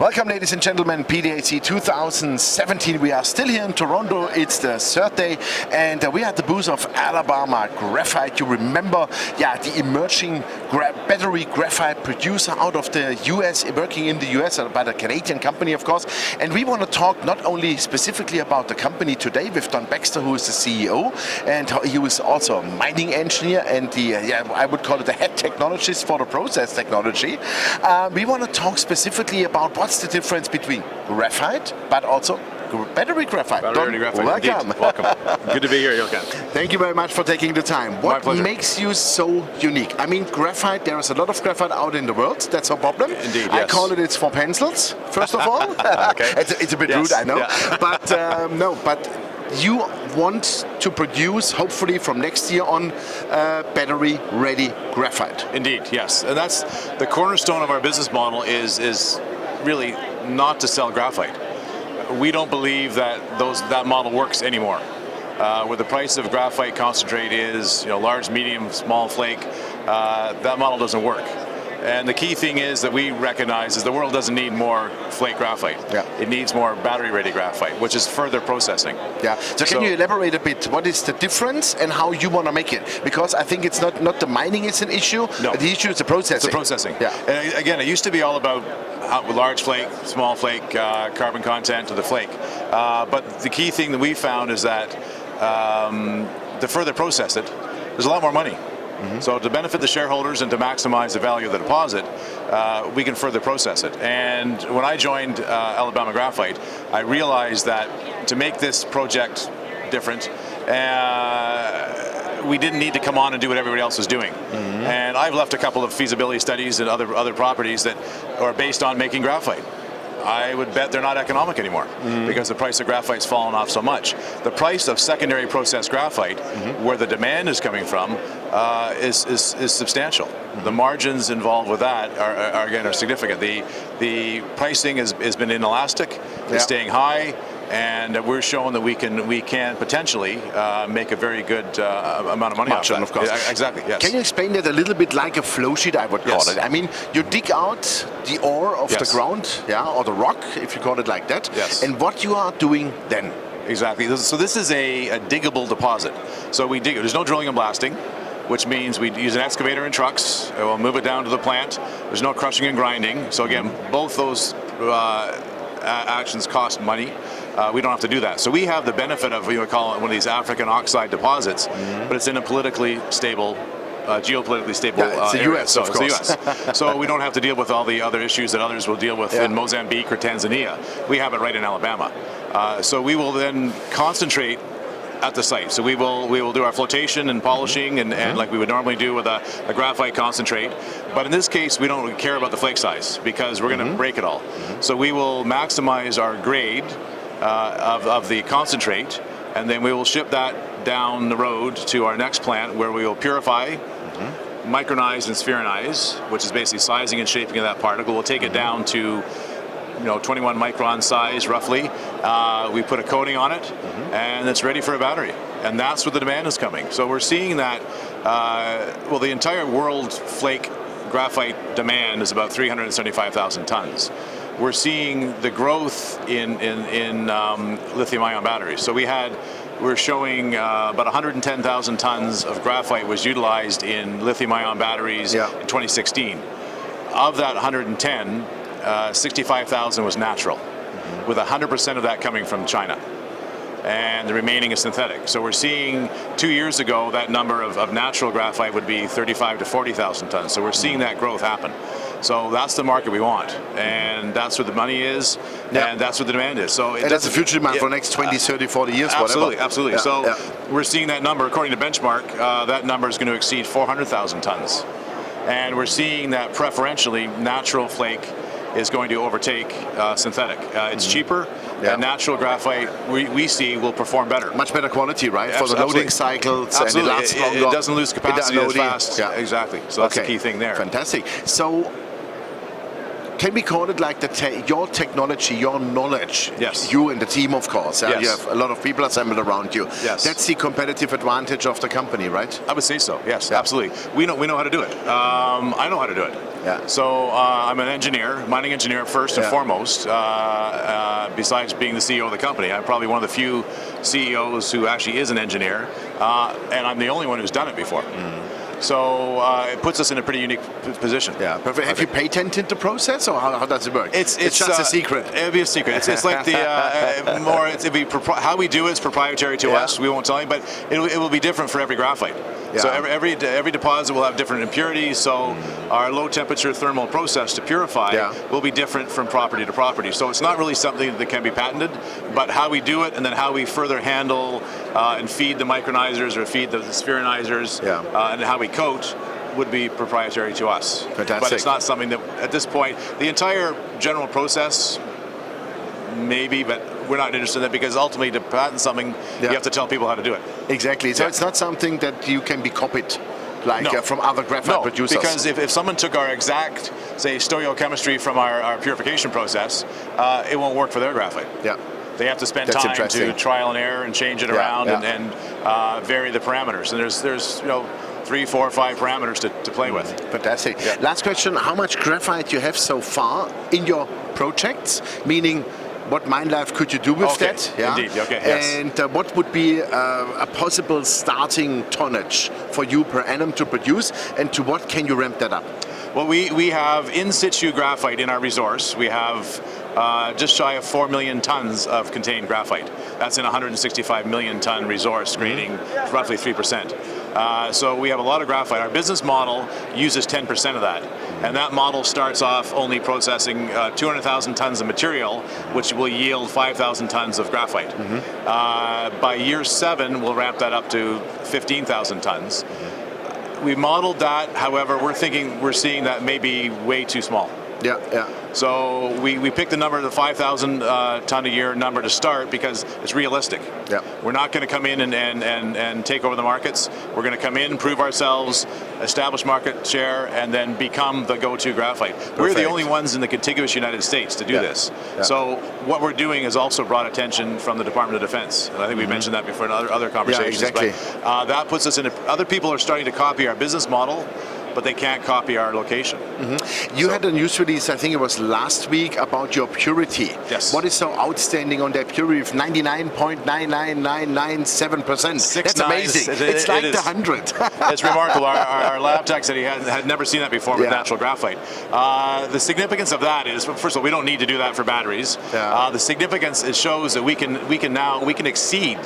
Welcome, ladies and gentlemen, PDAC 2017. We are still here in Toronto. It's the third day, and we are at the booth of Alabama Graphite. You remember, the emerging battery graphite producer out of the US, working in the US, by a Canadian company, of course. And we want to talk not only specifically about the company today with Don Baxter, who is the CEO, and he was also a mining engineer and the, I would call it the head technologist for the process technology. We want to talk specifically about what's the difference between graphite, but also battery graphite. Battery graphite. Welcome. Indeed. Welcome. Good to be here, Jochen. Thank you very much for taking the time. What makes you so unique? I mean, graphite, there is a lot of graphite out in the world. That's no problem. Indeed, yes. I call it's for pencils, first of all. Okay. It's a bit rude, I know. Yeah. But no, but you want to produce, hopefully from next year on, battery-ready graphite. Indeed, yes. And that's the cornerstone of our business model is really not to sell graphite. We don't believe that that model works anymore. Where the price of graphite concentrate is, large, medium, small flake, that model doesn't work. And the key thing is that we recognize is the world doesn't need more flake graphite. Yeah. It needs more battery-ready graphite, which is further processing. Yeah. So can you elaborate a bit? What is the difference and how you want to make it? Because I think it's not the mining is an issue. No. The issue is the processing. It's the processing. Yeah. And again, it used to be all about large flake, small flake, carbon content of the flake. But the key thing that we found is that to further process it, there's a lot more money. Mm-hmm. So to benefit the shareholders and to maximize the value of the deposit, we can further process it. And when I joined Alabama Graphite, I realized that to make this project different, we didn't need to come on and do what everybody else was doing. Mm-hmm. And I've left a couple of feasibility studies and other properties that are based on making graphite. I would bet they're not economic anymore because the price of graphite's fallen off so much. The price of secondary processed graphite, where the demand is coming from, is substantial. The margins involved with that are significant. The pricing has been inelastic, it's staying high, and we're showing that we can potentially make a very good amount of money off that. Of course. Exactly, yes. Can you explain that a little bit like a flow sheet, I would call it? I mean, you dig out the ore of the ground, or the rock, if you call it like that, and what you are doing then. Exactly. So this is a diggable deposit. So we dig it. There's no drilling and blasting, which means we use an excavator and trucks. We'll move it down to the plant. There's no crushing and grinding. So again, both those actions cost money. We don't have to do that. So we have the benefit of, we would call it one of these African oxide deposits, but it's in a politically stable, geopolitically stable it's the area. US, of course. It's the US. So we don't have to deal with all the other issues that others will deal with in Mozambique or Tanzania. We have it right in Alabama. So we will then concentrate at the site. So we will do our flotation and polishing and like we would normally do with a graphite concentrate. But in this case, we don't care about the flake size because we're going to break it all. So we will maximize our grade of the concentrate, and then we will ship that down the road to our next plant where we will purify, micronize and spherinize, which is basically sizing and shaping of that particle. We'll take it down to 21 micron size roughly. We put a coating on it, and it's ready for a battery. And that's where the demand is coming. So we're seeing that, the entire world flake graphite demand is about 375,000 tons. We're seeing the growth in lithium-ion batteries. So we're showing about 110,000 tons of graphite was utilized in lithium-ion batteries in 2016. Of that 110, 65,000 was natural, with 100% of that coming from China. And the remaining is synthetic. So we're seeing 2 years ago that number of natural graphite would be 35 to 40,000 tons. So we're seeing that growth happen. So that's the market we want, and that's where the money is, and that's where the demand is. So that's the future demand for the next 20, 30, 40 years, absolutely, whatever. Absolutely. So we're seeing that number, according to Benchmark, that number is going to exceed 400,000 tons. And we're seeing that preferentially natural flake is going to overtake synthetic. It's cheaper, and natural graphite we see will perform better. Much better quality, right? For the loading cycles, absolutely. And it lasts longer. It doesn't lose capacity as fast. Yeah. Exactly. So that's the key thing there. Fantastic. So Can we call it like your technology, your knowledge? Yes. You and the team, of course. Yes. You have a lot of people assembled around you. Yes. That's the competitive advantage of the company, right? I would say so. Yes, absolutely. We know how to do it. I know how to do it. Yeah. So I'm an engineer, mining engineer first and foremost. Besides being the CEO of the company, I'm probably one of the few CEOs who actually is an engineer, and I'm the only one who's done it before. So it puts us in a pretty unique position. Yeah, perfect. Have you patented the process, or how does it work? It's just a secret. It'll be a secret. It's like the how we do it is proprietary to us. We won't tell you, but it will be different for every graphite. Yeah. So every deposit will have different impurities. So our low temperature thermal process to purify will be different from property to property. So it's not really something that can be patented, but how we do it and then how we further handle and feed the micronizers or feed the spheronizers and how we coat would be proprietary to us. Fantastic. But it's not something that at this point, the entire general process maybe, but we're not interested in it because ultimately to patent something, you have to tell people how to do it. Exactly. So it's not something that you can be copied like from other graphite producers. Because if someone took our exact, say, stoichiochemistry from our purification process, it won't work for their graphite. Yeah. They have to spend time to trial and error and change it around and vary the parameters. And there's 3, 4, 5 parameters to play with. Fantastic. Yeah. Last question: how much graphite you have so far in your projects? Meaning, what mine life could you do with that? Yeah. Indeed. Okay. Yes. And what would be a possible starting tonnage for you per annum to produce, and to what can you ramp that up? Well, we have in situ graphite in our resource. We have just shy of 4 million tons of contained graphite. That's in a 165 million ton resource, creating roughly 3%. So we have a lot of graphite. Our business model uses 10% of that. And that model starts off only processing 200,000 tons of material, which will yield 5,000 tons of graphite. By year 7, we'll ramp that up to 15,000 tons. We modeled that, however, we're seeing that may be way too small. Yeah. So we picked the number, the 5,000 ton a year number to start because it's realistic. Yeah. We're not going to come in and take over the markets. We're going to come in, prove ourselves, establish market share, and then become the go-to graphite. Perfect. We're the only ones in the contiguous United States to do this. Yeah. So what we're doing has also brought attention from the Department of Defense. And I think we mentioned that before in other conversations. Yeah, exactly. But that puts us in other people are starting to copy our business model, but they can't copy our location. You had a news release, I think it was last week, about your purity. Yes. What is so outstanding on that purity of 99.99997%? That's amazing. It's like the 100. It's remarkable. Our lab tech said he had never seen that before with natural graphite. The significance of that is, first of all, we don't need to do that for batteries. The significance, it shows that we can exceed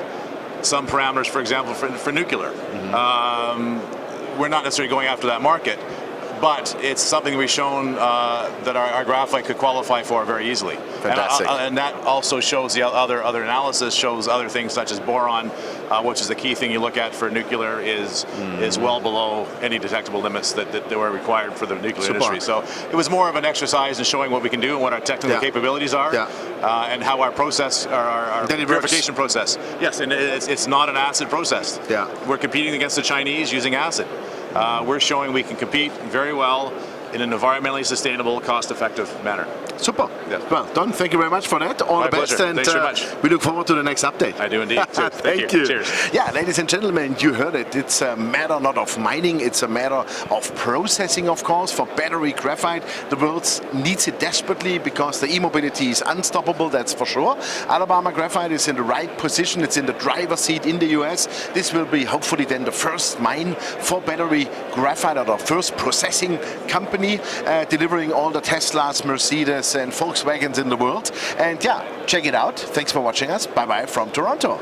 some parameters, for example, for nuclear. We're not necessarily going after that market, but it's something we've shown that our graphite could qualify for very easily. Fantastic. And that also shows the other analysis shows other things such as boron, which is the key thing you look at for nuclear is well below any detectable limits that were required for the nuclear industry. So it was more of an exercise in showing what we can do and what our technical capabilities are, and how our process, our purification process. Yes, and it's not an acid process. Yeah. We're competing against the Chinese using acid. We're showing we can compete very well in an environmentally sustainable, cost-effective manner. Super. Yeah. Well, Don, thank you very much for that. All the best, and thanks very much. We look forward to the next update. I do indeed. Thank you. Cheers. Yeah, ladies and gentlemen, you heard it. It's a matter not of mining, it's a matter of processing, of course, for battery graphite. The world needs it desperately because the e-mobility is unstoppable, that's for sure. Alabama Graphite is in the right position. It's in the driver's seat in the US. This will be hopefully then the first mine for battery graphite, or the first processing company delivering all the Teslas, Mercedes and Volkswagens in the world. And yeah, check it out. Thanks for watching us. Bye-bye from Toronto.